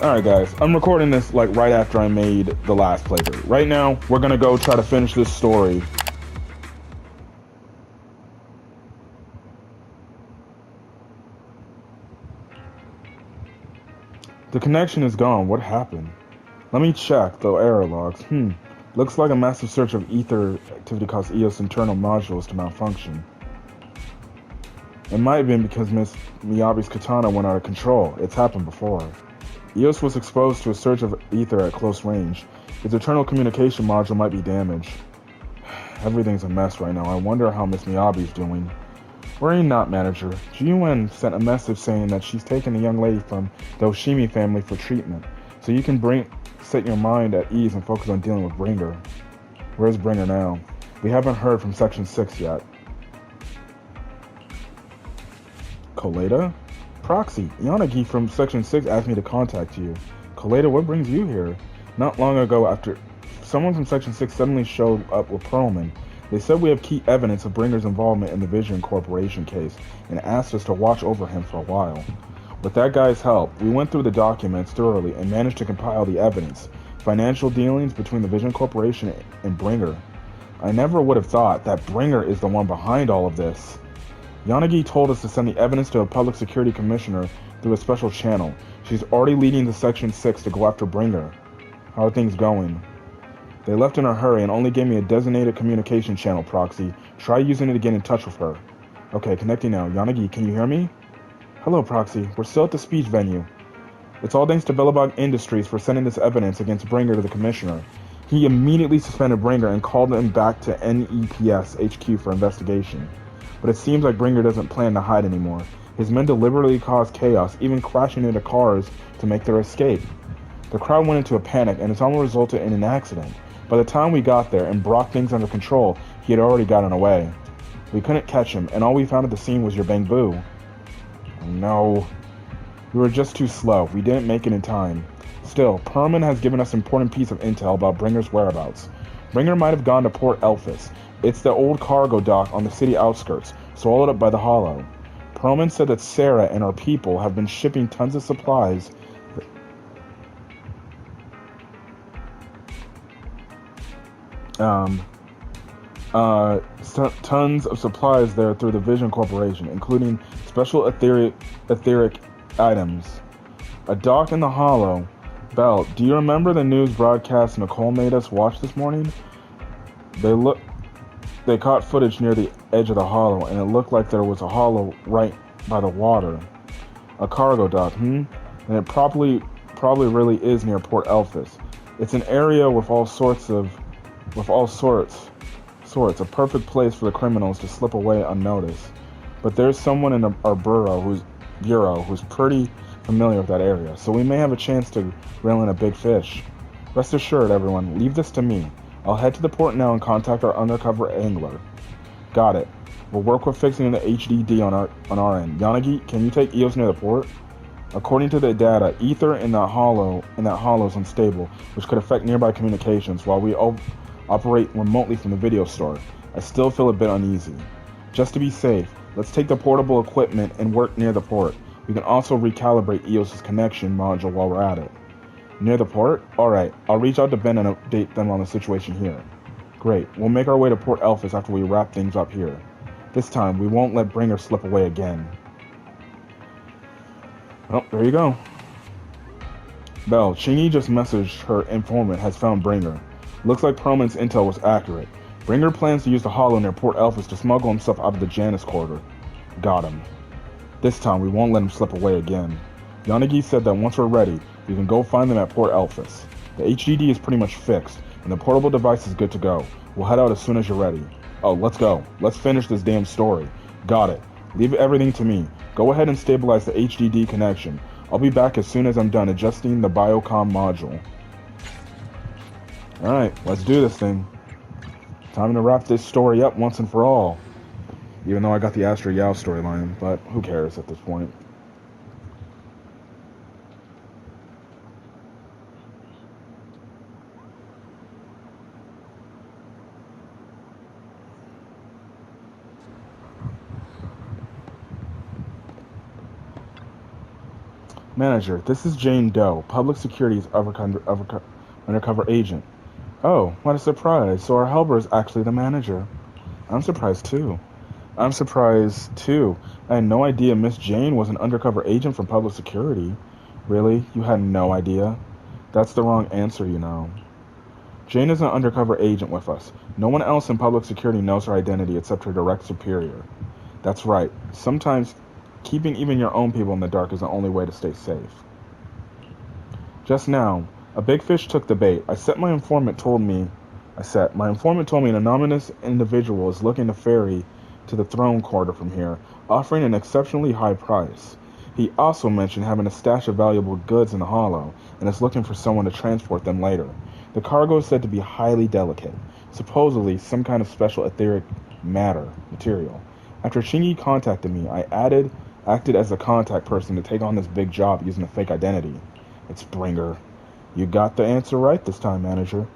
Alright guys, I'm recording this like right after I made the last playthrough. Right now, we're gonna go try to finish this story. The connection is gone. What happened? Let me check the error logs. Looks like a massive search of ether activity caused EOS internal modules to malfunction. It might have been because Miss Miyabi's katana went out of control. It's happened before. EOS was exposed to a surge of ether at close range. Its internal communication module might be damaged. Everything's a mess right now. I wonder how Miss Miyabi's doing. Worry not, manager. Ji-Yuen sent a message saying that she's taken a young lady from the Oshimi family for treatment, so you can set your mind at ease and focus on dealing with Bringer. Where's Bringer now? We haven't heard from Section 6 yet. Calydon? Proxy, Yanagi from Section 6 asked me to contact you. Calydon, what brings you here? Not long ago, after someone from Section 6 suddenly showed up with Perlman, they said we have key evidence of Bringer's involvement in the Vision Corporation case and asked us to watch over him for a while. With that guy's help, we went through the documents thoroughly and managed to compile the evidence. Financial dealings between the Vision Corporation and Bringer. I never would have thought that Bringer is the one behind all of this. Yanagi told us to send the evidence to a public security commissioner through a special channel. She's already leading the Section 6 to go after Bringer. How are things going? They left in a hurry and only gave me a designated communication channel, Proxy. Try using it to get in touch with her. Okay, connecting now. Yanagi, can you hear me? Hello, Proxy. We're still at the speech venue. It's all thanks to Belobog Industries for sending this evidence against Bringer to the commissioner. He immediately suspended Bringer and called him back to NEPS HQ for investigation. But it seems like Bringer doesn't plan to hide anymore. His men deliberately caused chaos, even crashing into cars to make their escape. The crowd went into a panic and it's almost resulted in an accident. By the time we got there and brought things under control, he had already gotten away. We couldn't catch him, and all we found at the scene was your bamboo. No. We were just too slow. We didn't make it in time. Still, Perlman has given us an important piece of intel about Bringer's whereabouts. Bringer might have gone to Port Elphis. It's the old cargo dock on the city outskirts, swallowed up by the Hollow. Perlman said that Sarah and our people have been shipping tons of supplies tons of supplies there through the Vision Corporation, including special etheric items. A dock in the Hollow. Belle, do you remember the news broadcast Nicole made us watch this morning? They caught footage near the edge of the Hollow, and it looked like there was a hollow right by the water. A cargo dock, And it probably really is near Port Elphis. It's an area with all sorts, a perfect place for the criminals to slip away unnoticed. But there's someone in our bureau who's pretty familiar with that area, so we may have a chance to reel in a big fish. Rest assured, everyone, leave this to me. I'll head to the port now and contact our undercover angler. Got it. We'll work with fixing the HDD on our end. Yanagi, can you take EOS near the port? According to the data, ether in that hollow is unstable, which could affect nearby communications while we operate remotely from the video store. I still feel a bit uneasy. Just to be safe, let's take the portable equipment and work near the port. We can also recalibrate EOS's connection module while we're at it. Near the port? Alright, I'll reach out to Ben and update them on the situation here. Great, we'll make our way to Port Elphis after we wrap things up here. This time, we won't let Bringer slip away again. Oh, there you go. Belle, Chingy just messaged her informant has found Bringer. Looks like Perlman's intel was accurate. Bringer plans to use the hollow near Port Elphis to smuggle himself out of the Janus corridor. Got him. This time, we won't let him slip away again. Yanagi said that once we're ready, we can go find them at Port Elphis. The HDD is pretty much fixed, and the portable device is good to go. We'll head out as soon as you're ready. Oh, let's go. Let's finish this damn story. Got it. Leave everything to me. Go ahead and stabilize the HDD connection. I'll be back as soon as I'm done adjusting the biocom module. Alright, let's do this thing. Time to wrap this story up once and for all. Even though I got the Astro Yao storyline, but who cares at this point. Manager, this is Jane Doe, Public Security's undercover agent. Oh, what a surprise. So our helper is actually the manager. I'm surprised too. I'm surprised too. I had no idea Miss Jane was an undercover agent from Public Security. Really? You had no idea? That's the wrong answer, you know. Jane is an undercover agent with us. No one else in Public Security knows her identity except her direct superior. That's right. Sometimes keeping even your own people in the dark is the only way to stay safe. Just now, a big fish took the bait. My informant told me an anonymous individual is looking to ferry to the throne quarter from here, offering an exceptionally high price. He also mentioned having a stash of valuable goods in the hollow, and is looking for someone to transport them later. The cargo is said to be highly delicate, supposedly some kind of special etheric material. After Shingi contacted me, I acted as a contact person to take on this big job using a fake identity. It's Bringer. You got the answer right this time, manager.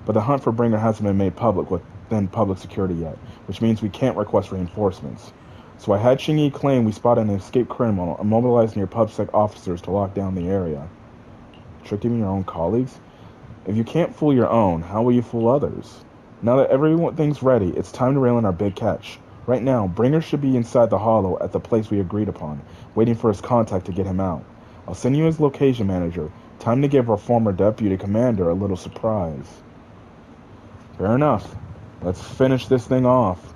But the hunt for Bringer hasn't been made public within Public Security yet, which means we can't request reinforcements. So I had Shingi claim we spotted an escaped criminal and mobilized near Pubsec officers to lock down the area. Tricked even your own colleagues? If you can't fool your own, how will you fool others? Now that everything's ready, it's time to rail in our big catch. Right now, Bringer should be inside the hollow at the place we agreed upon, waiting for his contact to get him out. I'll send you his location, manager. Time to give our former deputy commander a little surprise. Fair enough. Let's finish this thing off.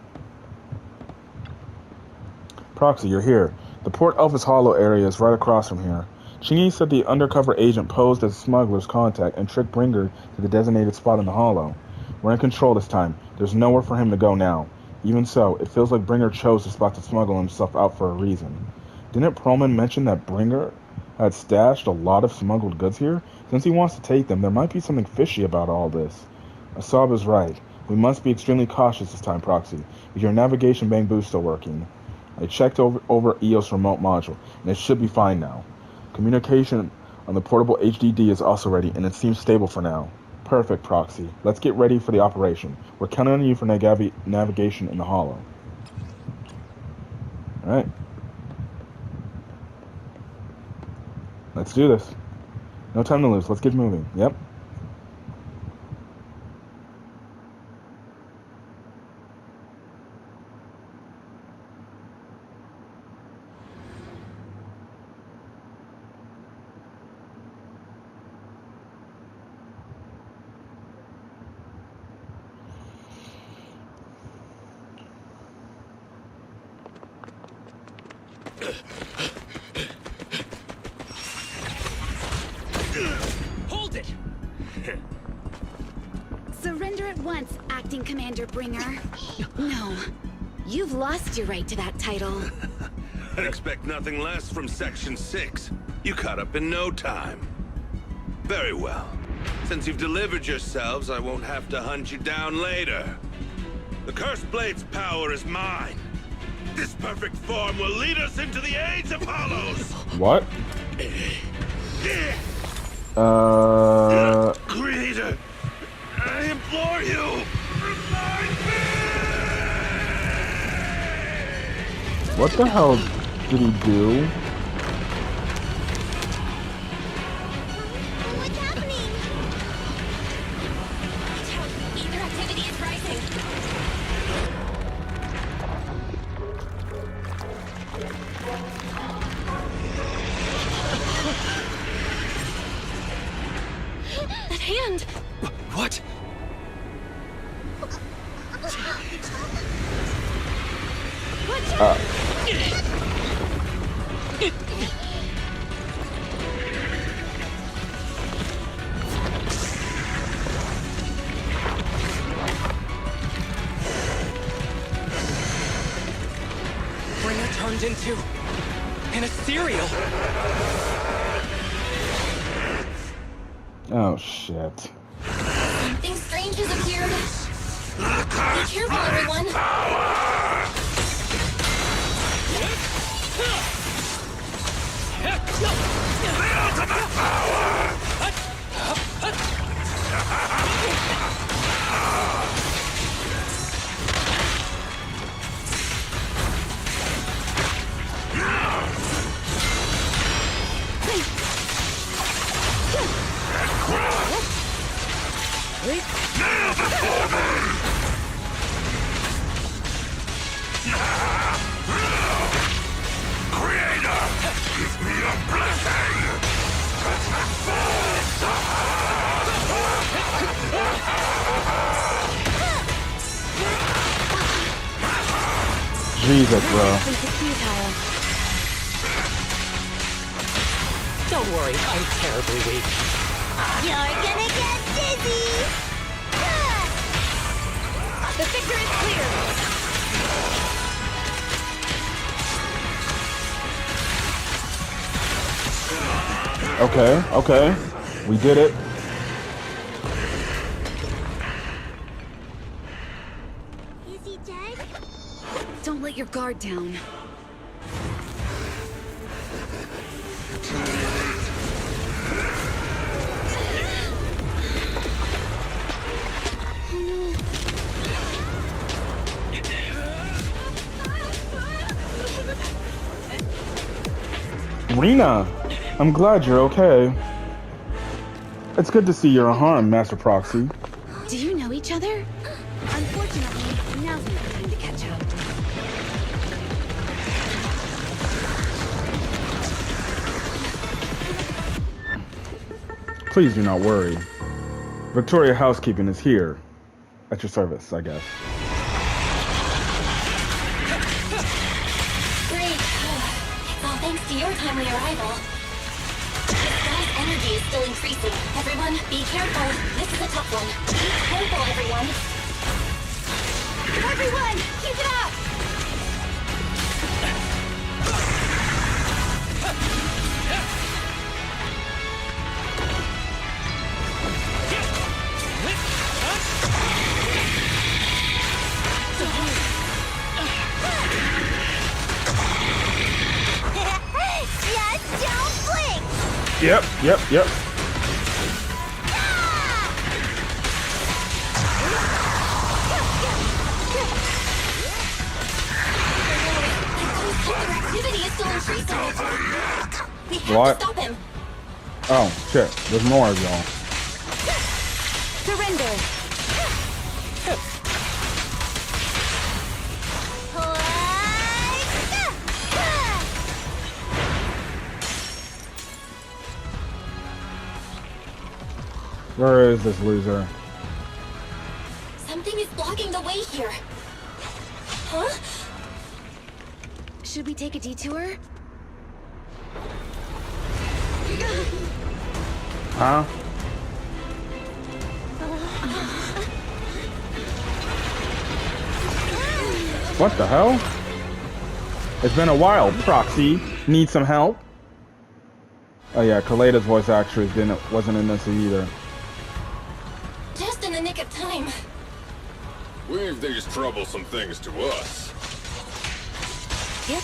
Proxy, you're here. The Port Elphus Hollow area is right across from here. Shingi said the undercover agent posed as a smuggler's contact and tricked Bringer to the designated spot in the hollow. We're in control this time. There's nowhere for him to go now. Even so, it feels like Bringer chose the spot to smuggle himself out for a reason. Didn't Perlman mention that Bringer had stashed a lot of smuggled goods here? Since he wants to take them, there might be something fishy about all this. Asab is right. We must be extremely cautious this time, Proxy. Is your navigation bamboo still working? I checked over EOS remote module, and it should be fine now. Communication on the portable HDD is also ready, and it seems stable for now. Perfect, Proxy. Let's get ready for the operation. We're counting on you for navigation in the hollow. Alright. Let's do this. No time to lose. Let's get moving. Yep. Hold it! Surrender at once, Acting Commander Bringer. No, you've lost your right to that title. I'd expect nothing less from Section 6. You caught up in no time. Very well. Since you've delivered yourselves, I won't have to hunt you down later. The Cursed Blade's power is mine. This perfect form will lead us into the Age of Hollows! What? Creator, I implore you, remind me! What the hell did he do? What's happening? Ether activity is rising. That hand! What? Watch out! Bringer turned into an ethereal. Oh, shit. Something strange has appeared. Be careful, everyone. Jesus, bro. Don't worry, I'm terribly weak. You're gonna get dizzy! The victor is clear! Okay, okay. We did it. Is he dead? Don't let your guard down. Rena, I'm glad you're okay. It's good to see you're unharmed, Master Proxy. Do you know each other? Unfortunately, now's not the time to catch up. Please do not worry. Victoria Housekeeping is here. At your service, I guess. Great. It's all thanks to your timely arrival. The sky's energy is still increasing. Everyone, be careful. This is a tough one. Be careful, everyone. Everyone, keep it up! Just don't blink! Yep. Their activity is still increasing. We have What? to stop him. Oh, shit. There's more of y'all. Surrender! Where is this loser? Something is blocking the way here. Huh? Should we take a detour? Huh? What the hell? It's been a while, Proxy. Need some help? Oh yeah, Kaleida's voice actress wasn't in this either. Just in the nick of time. Leave these troublesome things to us. Yep.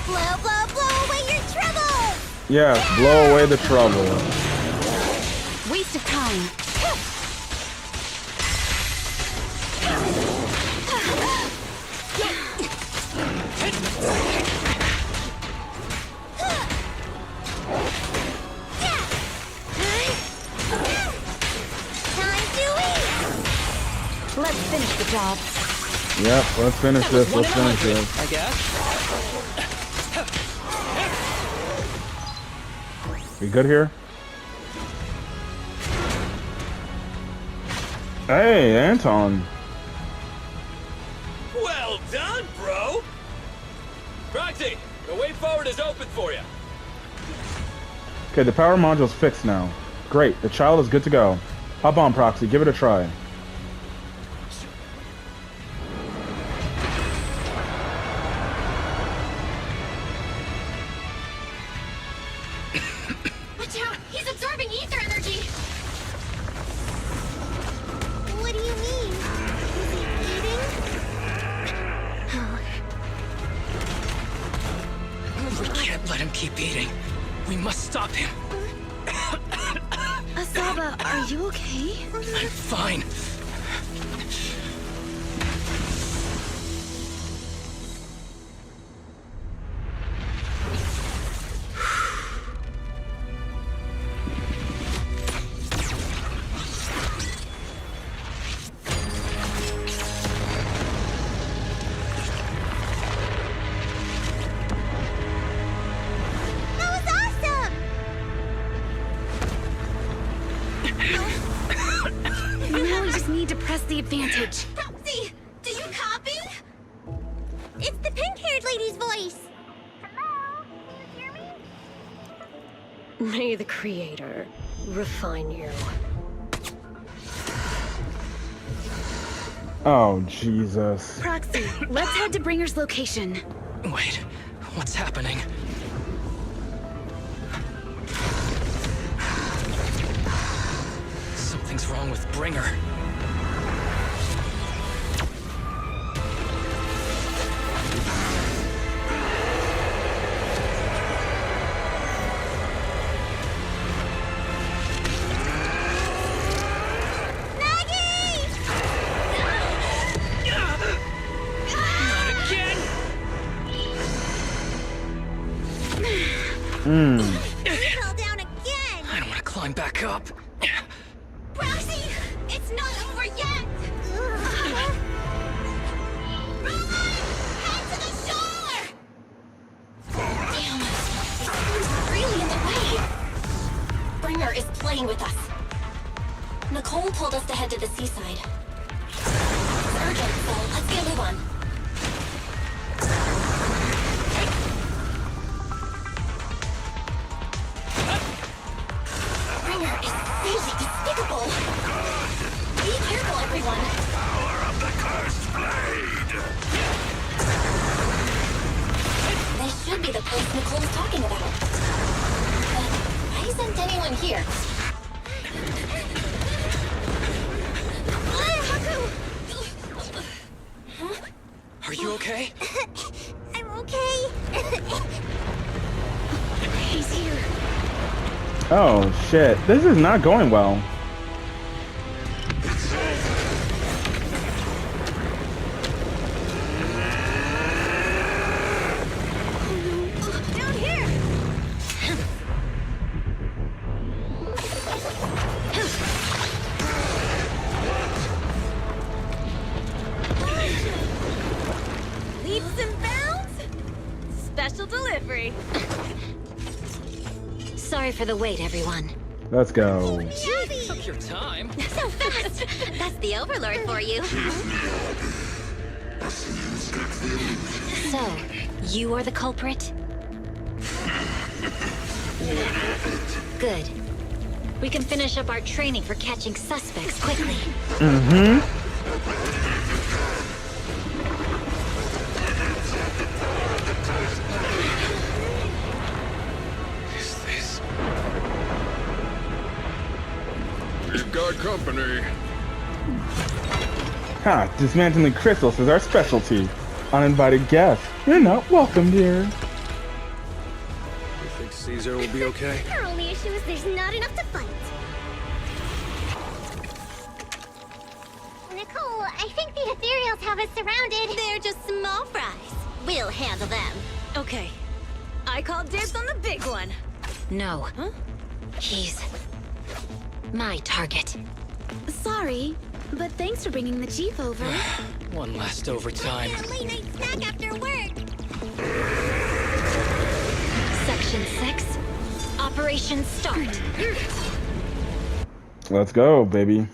Blow away your trouble! Yeah, blow away the trouble. Waste of time. Time to eat! Let's finish the job. Yep, let's finish this. Let's finish this. I guess. We good here? Hey, Anton. Well done, bro! Proxy, the way forward is open for you. Okay, the power module's fixed now. Great, the child is good to go. Hop on, Proxy, give it a try. Watch out! He's absorbing ether energy! What do you mean? Is he eating? We can't let him keep eating. We must stop him. Asaba, are you okay? I'm fine. advantage. Proxy, do you copy? It's the pink-haired lady's voice. Hello? Can you hear me? May the Creator refine you. Oh, Jesus. Proxy, let's head to Bringer's location. Wait, what's happening? Something's wrong with Bringer. Fell down again! I don't want to climb back up. Proxy, it's not over yet! Run! Head to the shore! Damn, it's really in the way. Bringer is playing with us. Nicole told us to head to the seaside. It's urgent, so let's get a move on. Bringer is really despicable. Be careful, everyone. Power of the cursed blade! This should be the place Nicole was talking about. But why isn't anyone here? Huh? Are you okay? I'm okay. He's here. Oh, shit. This is not going well. Down here. Leaps and bounds. Special delivery. Sorry for the wait, everyone. Let's go. Took your time. So fast. That's the Overlord for you. So, you are the culprit? Good. We can finish up our training for catching suspects quickly. Is this? We've got company. Ha! Dismantling crystals is our specialty. Uninvited guests. You're not welcome, dear. You think Caesar will be okay? Our only issue is there's not enough to fight. Nicole, I think the ethereals have us surrounded. They're just small fries. We'll handle them. Okay. I call dibs on the big one. No. Huh? He's my target. Sorry, but thanks for bringing the chief over. One last overtime. Get a late night snack after work. Section 6. Operation start. Let's go, baby.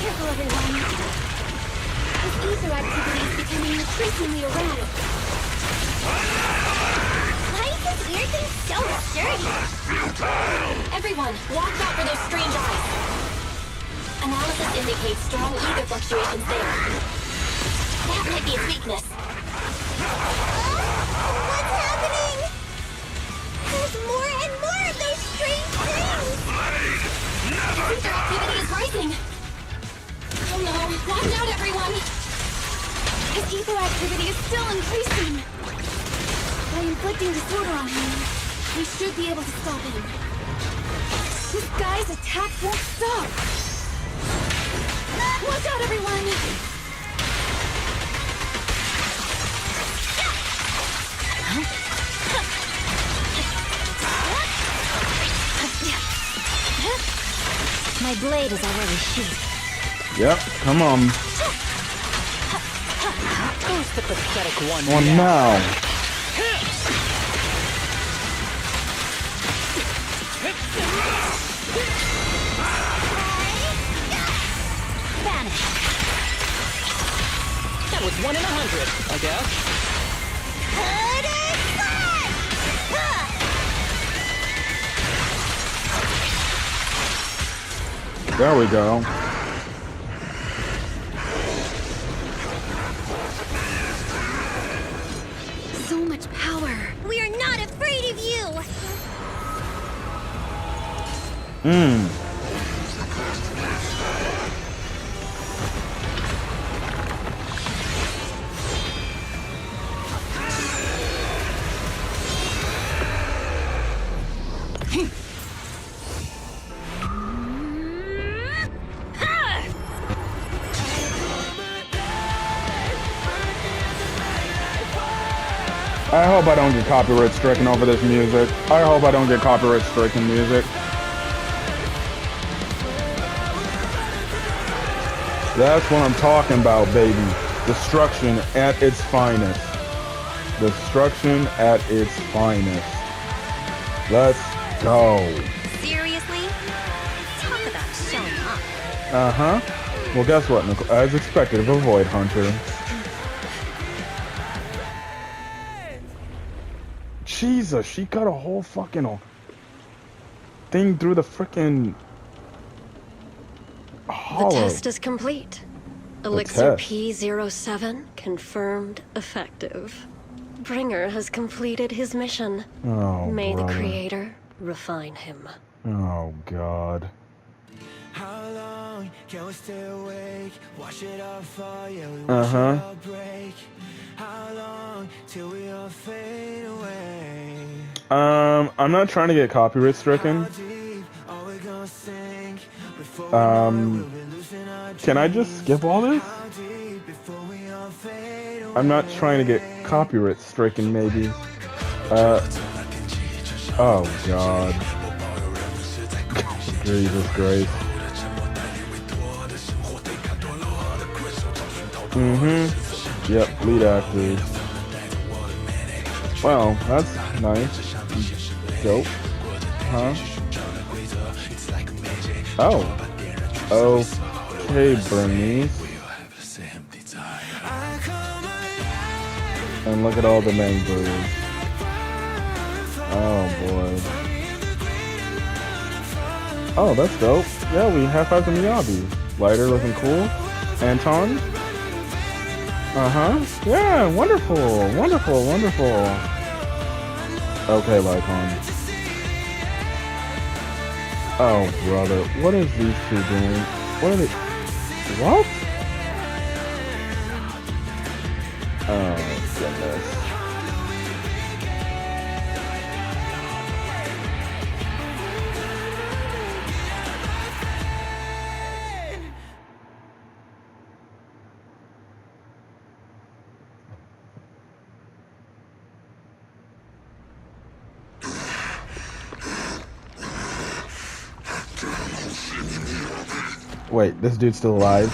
Careful, everyone. This ether activity is becoming increasingly erratic. Why is this weird thing so sturdy? Everyone, watch out for those strange eyes. Analysis indicates strong ether fluctuations there. That might be its weakness. What's happening? There's more and more of those strange things! Ether activity is rising! Oh no, watch out everyone! His ether activity is still increasing. By inflicting disorder on him, we should be able to stop him. This guy's attack won't stop. Watch out, everyone! My blade is already sheathed. Yep, come on. Who's the pathetic one On now. Vanish. That was 1 in 100, I guess. There we go. So much power. We are not afraid of you! I hope I don't get copyright stricken over this music. I hope I don't get copyright stricken music. That's what I'm talking about, baby. Destruction at its finest. Destruction at its finest. Let's go. Seriously? Talk about showing up. Uh-huh. Well, guess what, Nicole? As expected of a Void Hunter. Jesus, she got a whole fucking thing through the frickin' hollow. The test is complete. Elixir P07 confirmed effective. Bringer has completed his mission. Oh, May the brother. Creator refine him. Oh, God. How long can we stay awake? Wash it all fall, yeah, we Uh wash huh. it all break. How long till we all fade away? I'm not trying to get copyright stricken. How deep are we gonna sink before we know it, we'll be losing our Can I just skip all this? How deep before we all fade away? I'm not trying to get copyright stricken, maybe. Oh, God. Jesus Christ. Yep, lead actors. Well, that's nice. Dope. Huh? Oh. Okay, Bernice. And look at all the mangbirds. Oh, boy. Oh, that's dope. Yeah, we high-fived the Miyabi. Lighter looking cool. Anton? Uh-huh. Yeah, wonderful. Wonderful, wonderful. Okay, Lycon. Oh, brother. What is these two doing? What are they... What? Oh, goodness. Wait, this dude's still alive?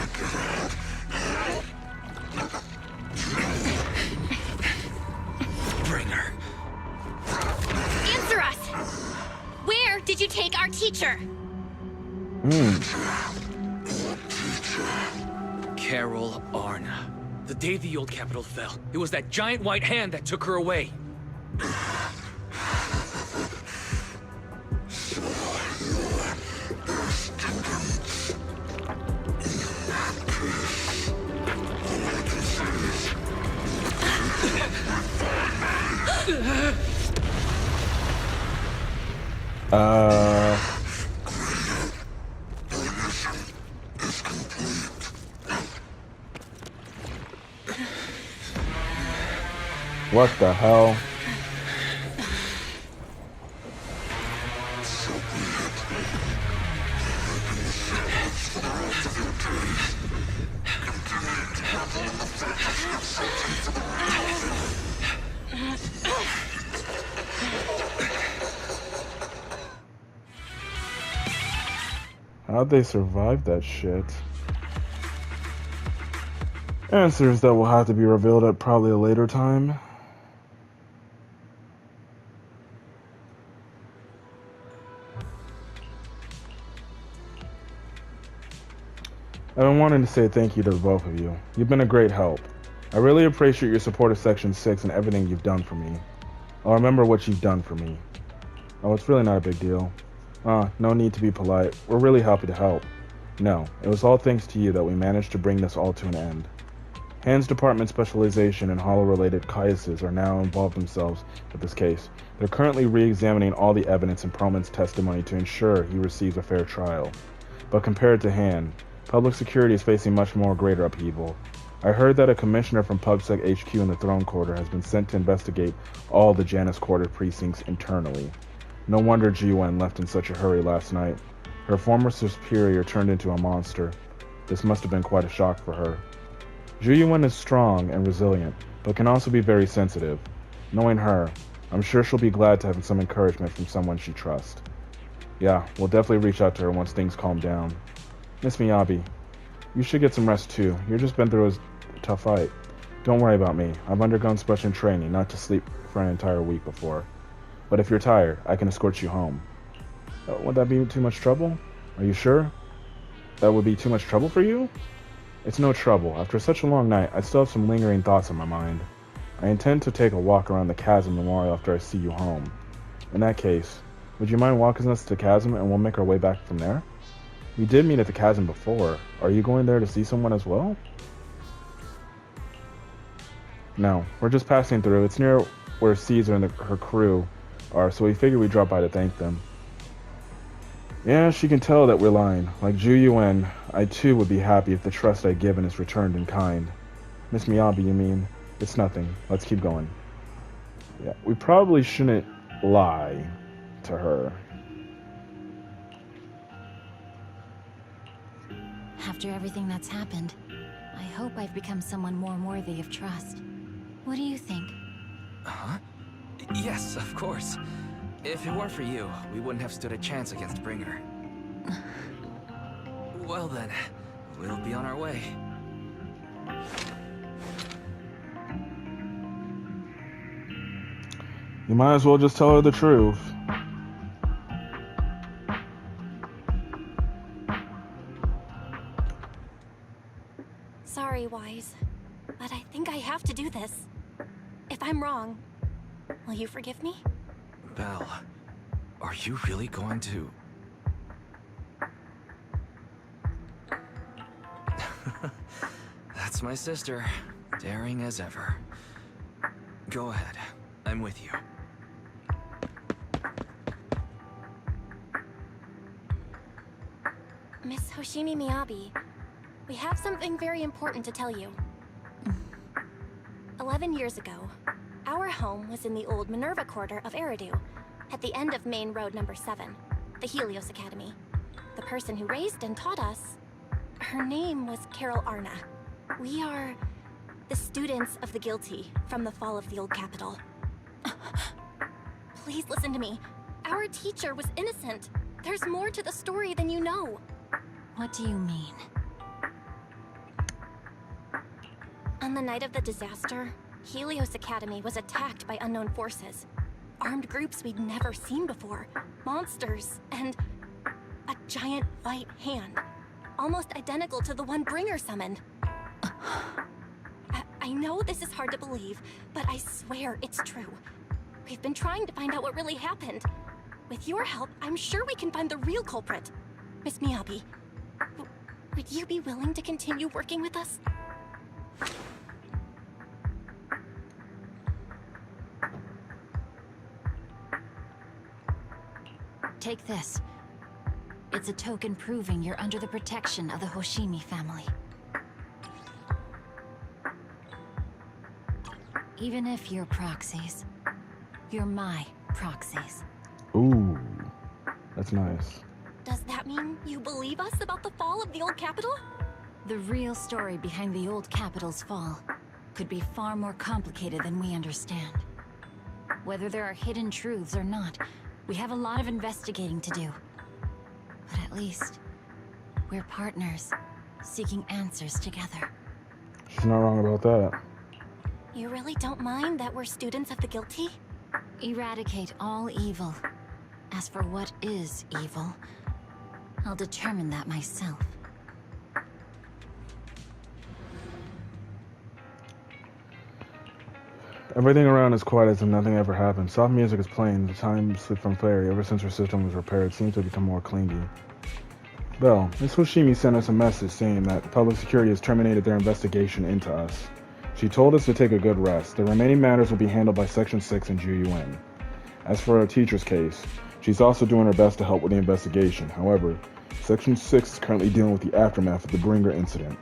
Bringer. Answer us! Where did you take our teacher? Carol Arna. The day the old capital fell, it was that giant white hand that took her away. What the hell? How'd they survive that shit? Answers that will have to be revealed at probably a later time. I've been wanting to say thank you to the both of you. You've been a great help. I really appreciate your support of Section 6 and everything you've done for me. I'll remember what you've done for me. Oh, it's really not a big deal. No need to be polite. We're really happy to help. No, it was all thanks to you that we managed to bring this all to an end. Hans Department's specialization in hollow-related cases are now involved themselves with this case. They're currently re-examining all the evidence in Perlman's testimony to ensure he receives a fair trial. But compared to Han, public security is facing much more greater upheaval. I heard that a commissioner from Pubsec HQ in the Throne Quarter has been sent to investigate all the Janus Quarter precincts internally. No wonder Ji-Wen left in such a hurry last night. Her former superior turned into a monster. This must have been quite a shock for her. Ji-Wen is strong and resilient, but can also be very sensitive. Knowing her, I'm sure she'll be glad to have some encouragement from someone she trusts. Yeah, we'll definitely reach out to her once things calm down. Miss Miyabi, you should get some rest too. You've just been through a tough fight. Don't worry about me. I've undergone special training not to sleep for an entire week before. But if you're tired, I can escort you home. Would that be too much trouble? Are you sure? That would be too much trouble for you? It's no trouble. After such a long night, I still have some lingering thoughts on my mind. I intend to take a walk around the Chasm Memorial after I see you home. In that case, would you mind walking us to the Chasm and we'll make our way back from there? We did meet at the Chasm before. Are you going there to see someone as well? No, we're just passing through. It's near where Caesar and her crew are, so we figured we'd drop by to thank them. Yeah, she can tell that we're lying. Like Ji-Wen, I too would be happy if the trust I'd given is returned in kind. Miss Miyabi, you mean? It's nothing. Let's keep going. Yeah, we probably shouldn't lie to her. After everything that's happened, I hope I've become someone more worthy of trust. What do you think? Huh? Yes, of course. If it weren't for you, we wouldn't have stood a chance against Bringer. Well then, we'll be on our way. You might as well just tell her the truth. Sorry, Wise, but I think I have to do this. If I'm wrong, will you forgive me? Belle, are you really going to... That's my sister, daring as ever. Go ahead, I'm with you. Miss Hoshimi Miyabi, we have something very important to tell you. 11 years ago, our home was in the old Minerva Quarter of Eridu, at the end of Main Road number 7, the Helios Academy. The person who raised and taught us, her name was Carol Arna. We are the students of the guilty from the fall of the old capital. Please listen to me. Our teacher was innocent. There's more to the story than you know. What do you mean? On the night of the disaster, Helios Academy was attacked by unknown forces. Armed groups we'd never seen before. Monsters, and a giant white hand. Almost identical to the one Bringer summoned. I know this is hard to believe, but I swear it's true. We've been trying to find out what really happened. With your help, I'm sure we can find the real culprit. Miss Miyabi, would you be willing to continue working with us? Take this. It's a token proving you're under the protection of the Hoshimi family. Even if you're proxies, you're my proxies. Ooh, that's nice. Does that mean you believe us about the fall of the old capital? The real story behind the old capital's fall could be far more complicated than we understand. Whether there are hidden truths or not, we have a lot of investigating to do. But at least, we're partners, seeking answers together. She's not wrong about that. You really don't mind that we're students of the guilty? Eradicate all evil. As for what is evil, I'll determine that myself. Everything around is quiet as if nothing ever happened. Soft music is playing. The time slip from Fairy. Ever since her system was repaired, seems to have become more clingy. Bell, Miss Hoshimi sent us a message saying that public security has terminated their investigation into us. She told us to take a good rest. The remaining matters will be handled by Section 6 and Ju-UN. As for our teacher's case, she's also doing her best to help with the investigation. However, Section 6 is currently dealing with the aftermath of the Bringer incident.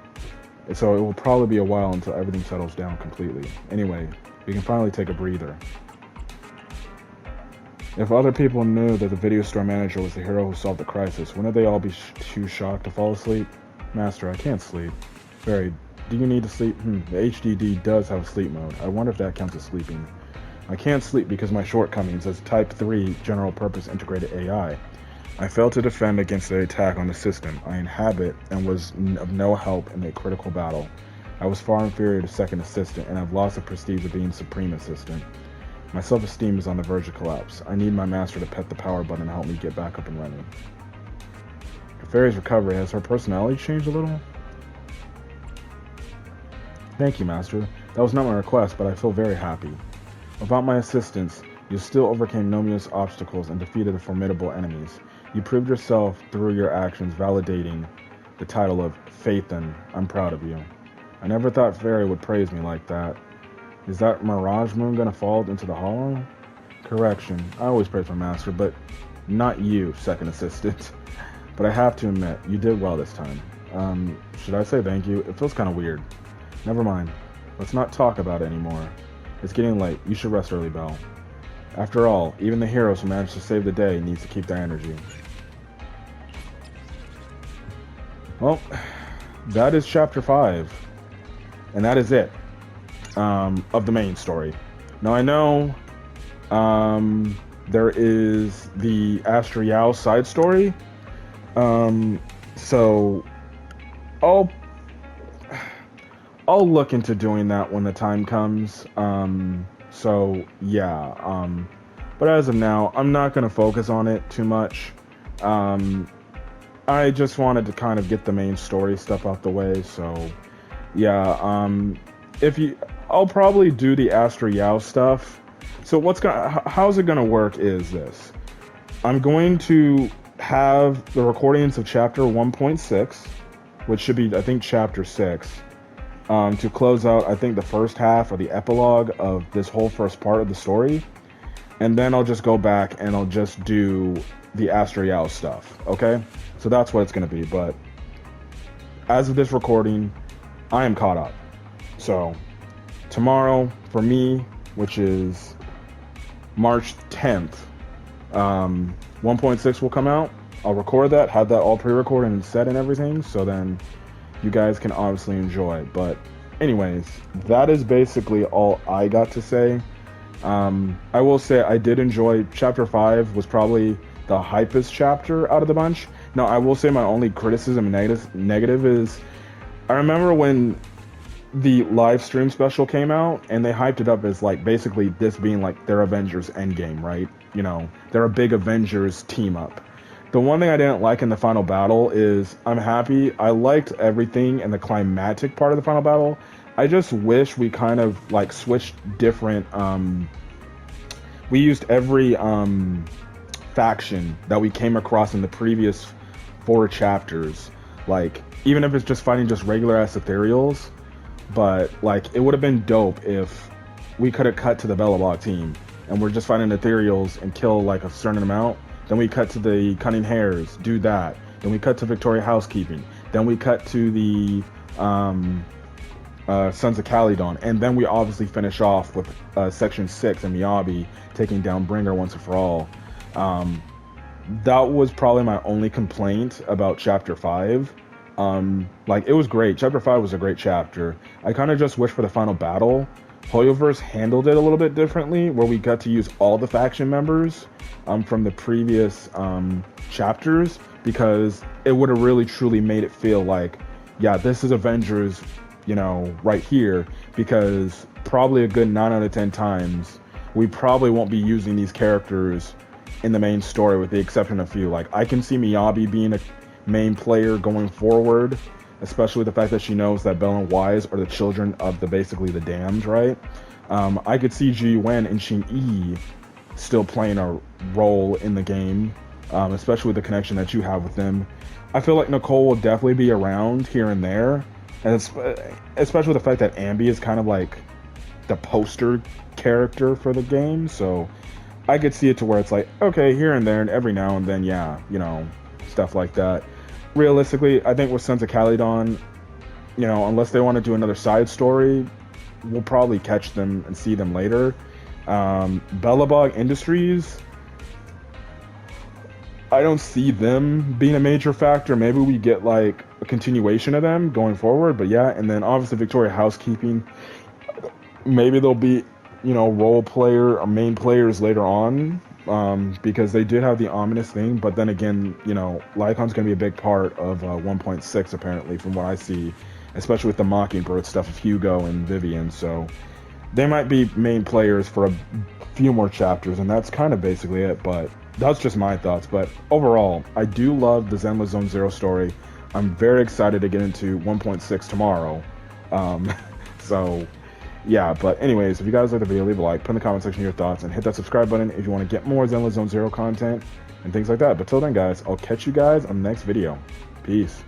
So it will probably be a while until everything settles down completely. Anyway, we can finally take a breather. If other people knew that the video store manager was the hero who solved the crisis, wouldn't they all be too shocked to fall asleep? Master, I can't sleep. Barry, do you need to sleep? The HDD does have sleep mode. I wonder if that counts as sleeping. I can't sleep because of my shortcomings as Type 3 General Purpose Integrated AI. I failed to defend against the attack on the system I inhabit and was of no help in a critical battle. I was far inferior to Second Assistant, and I've lost the prestige of being Supreme Assistant. My self-esteem is on the verge of collapse. I need my master to pet the power button and help me get back up and running. Fairy's recovery, has her personality changed a little? Thank you, Master. That was not my request, but I feel very happy. Without my assistance, you still overcame numerous obstacles and defeated the formidable enemies. You proved yourself through your actions, validating the title of Phaethon. I'm proud of you. I never thought Fairy would praise me like that. Is that Mirage Moon gonna fall into the hollow? Correction, I always praise my master, but not you, Second Assistant. But I have to admit, you did well this time. Should I say thank you? It feels kind of weird. Never mind. Let's not talk about it anymore. It's getting late. You should rest early, Belle. After all, even the heroes who manage to save the day needs to keep their energy. Well, that is Chapter 5. And that is it. Of the main story. Now I know there is the Astra Yao side story. So I'll look into doing that when the time comes. So yeah. But as of now, I'm not gonna focus on it too much. I just wanted to kind of get the main story stuff out the way. So yeah. I'll probably do the Astra Yao stuff. So how's it gonna work is this. I'm going to have the recordings of chapter 1.6, which should be, I think, chapter 6, to close out, I think, the first half or the epilogue of this whole first part of the story. And then I'll just go back and I'll just do the Astra Yao stuff, okay? So that's what it's gonna be, but as of this recording, I am caught up. So tomorrow, for me, which is March 10th, 1.6 will come out. I'll record that, have that all pre-recorded and set and everything, so then you guys can obviously enjoy. But anyways, that is basically all I got to say. I will say I did enjoy Chapter 5, was probably the hypest chapter out of the bunch. Now, I will say my only criticism and negative is, I remember when the live stream special came out and they hyped it up as like basically this being like their Avengers Endgame, right? You know, they're a big Avengers team up. The one thing I didn't like in the final battle is, I'm happy, I liked everything in the climactic part of the final battle. I just wish we kind of like switched different, we used every faction that we came across in the previous 4 chapters. Like, even if it's just fighting just regular ass ethereals, but like it would have been dope if we could have cut to the Belobog team and we're just fighting ethereals and kill like a certain amount. Then we cut to the Cunning Hares, do that. Then we cut to Victoria Housekeeping. Then we cut to the Sons of Calydon. And then we obviously finish off with Section 6 and Miyabi taking down Bringer once and for all. That was probably my only complaint about Chapter 5. Like, it was great. Chapter 5 was a great chapter. I kind of just wish for the final battle, Hoyoverse handled it a little bit differently, where we got to use all the faction members from the previous chapters, because it would have really truly made it feel like, yeah, this is Avengers, you know, right here, because probably a good 9 out of 10 times we probably won't be using these characters in the main story, with the exception of a few. Like, I can see Miyabi being a main player going forward, especially with the fact that she knows that Bell and Wise are the children of basically the damned, right? I could see Ji Wen and Shin Yi still playing a role in the game, especially with the connection that you have with them. I feel like Nicole will definitely be around here and there, and especially the fact that Ambi is kind of like the poster character for the game, so I could see it to where it's like, okay, here and there, and every now and then, yeah, you know, stuff like that. Realistically, I think with Sons of Calydon, you know, unless they want to do another side story, we'll probably catch them and see them later. Belobog Industries, I don't see them being a major factor. Maybe we get like a continuation of them going forward, but yeah. And then obviously Victoria Housekeeping, maybe they'll be, you know, role player or main players later on, because they did have the ominous thing. But then again, you know, Lycon's gonna be a big part of 1.6 apparently, from what I see, especially with the Mockingbird stuff of Hugo and Vivian. So they might be main players for a few more chapters, and that's kind of basically it. But that's just my thoughts. But overall, I do love the Zenless Zone Zero story. I'm very excited to get into 1.6 tomorrow. So yeah, but anyways, if you guys like the video, leave a like, put in the comment section your thoughts, and hit that subscribe button if you want to get more Zenless Zone Zero content and things like that. But till then, guys, I'll catch you guys on the next video. Peace.